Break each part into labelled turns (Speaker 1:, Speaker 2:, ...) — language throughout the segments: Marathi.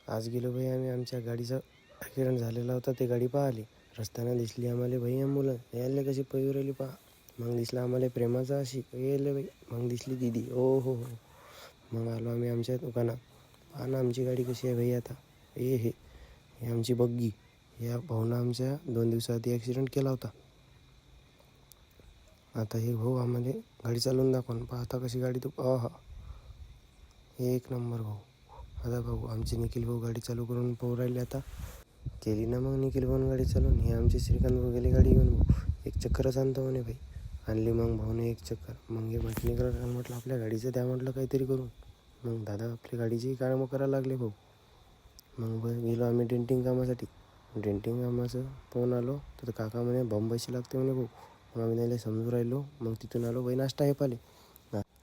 Speaker 1: आज गेलो भाई आम्ही, आमच्या गाडीचा ॲक्सिडेंट झालेला होता ते गाडी पाहिली. रस्त्यानं दिसली आम्हाला भाई ॲम्ब्युलन्स, यायला कशी पळू राहिली पहा. मग दिसला आम्हाला प्रेमाचा अशी यायला भाई. मग दिसली दिदी, हो. मग आलो आम्ही आमच्या दुकानात. पहा ना आमची गाडी कशी आहे भाई आता. हे आमची बग्गी. या भाऊनं आमच्या 2 दिवसाआधी ॲक्सिडेंट केला होता. आता हे भाऊ आम्हाला गाडी चालवून दाखवून पहा आता कशी गाडी तू. एक नंबर भाऊ. आता भाऊ आमचे निखिल भाऊ गाडी चालू करून पाहू राहिले आता. केली ना मग निखिल भाऊन गाडी चालवून. हे आमचे श्रीकांत भाऊ गेले गाडी घेऊन. भाऊ एक चक्करच आणतो म्हणे भाई. आणली मग भाऊने एक चक्कर. मग हे मेकॅनिकला म्हटलं आपल्या गाडीचं त्या म्हटलं काहीतरी करून. मग दादा आपल्या गाडीची कामं करायला लागले भाऊ. मग गेलो आम्ही डेंटिंग कामासाठी. डेंटिंग कामाचं पाहून आलो तर काका म्हणे बॉम्बाशी लागते म्हणे भाऊ. मग आम्ही त्याला समजून राहिलो. मग तिथून आलो बाई नाश्ता हे पाले.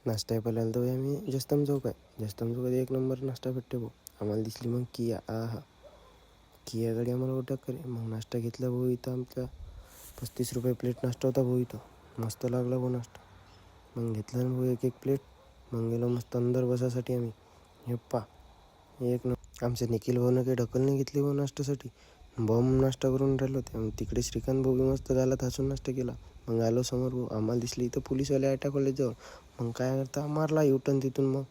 Speaker 1: नाश्ता हे पाले आलो तर आम्ही जस्तम चौक आहे. जस्तम चौकात एक नंबर नाश्ता भेटते भाऊ. आम्हाला दिसली मग किया. किया गाडी आम्हाला ओटक करे. मग नाश्ता घेतला भाऊ. इथं आमचा 35 रुपये प्लेट नाश्ता होता भाऊ इथं. मस्त लागला भाऊ नाश्ता. मग घेतला ना भाऊ एक प्लेट. मग गेलो मस्त अंदर बसासाठी आम्ही. हे एक आमच्या निखिल भाऊनं काही ढकल नाही घेतली भाऊ नाश्त्यासाठी. बॉम्ब नाश्ता करून राहिलो होते. तिकडे श्रीकांत भाऊ मस्त गालात हसून नाश्ता केला. मग आलो समोर भाऊ. आम्हाला दिसली इथं पोलीसवाले अटॅक कॉलेजजवळ. मग काय करता मारला युटर्न तिथून. मग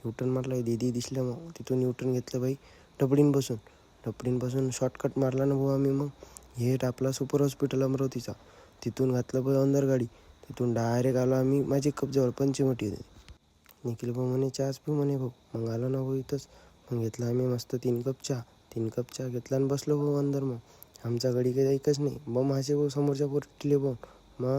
Speaker 1: युटर्न मारला. दीदी दिसल्या मग तिथून युटर्न घेतलं बाई. डबडींपासून शॉर्टकट मारला ना भाऊ आम्ही. मग हे आपला सुपर हॉस्पिटल अमरावतीचा. तिथून घातलं भाऊ अंदर गाडी. तिथून डायरेक्ट आलो आम्ही माझी कपजवळ पंचवटी. निखिल भाऊ म्हणे चहाच पिऊ म्हणे भाऊ. मग आलो ना भाऊ इथंच. मग घेतला आम्ही मस्त 3 कप चहा घेतला आणि बसलो भाऊ अंदर. मग आमचा गाडी काही ऐकच नाही. बम हाचे भाऊ समोरच्या पोरीले बम. मग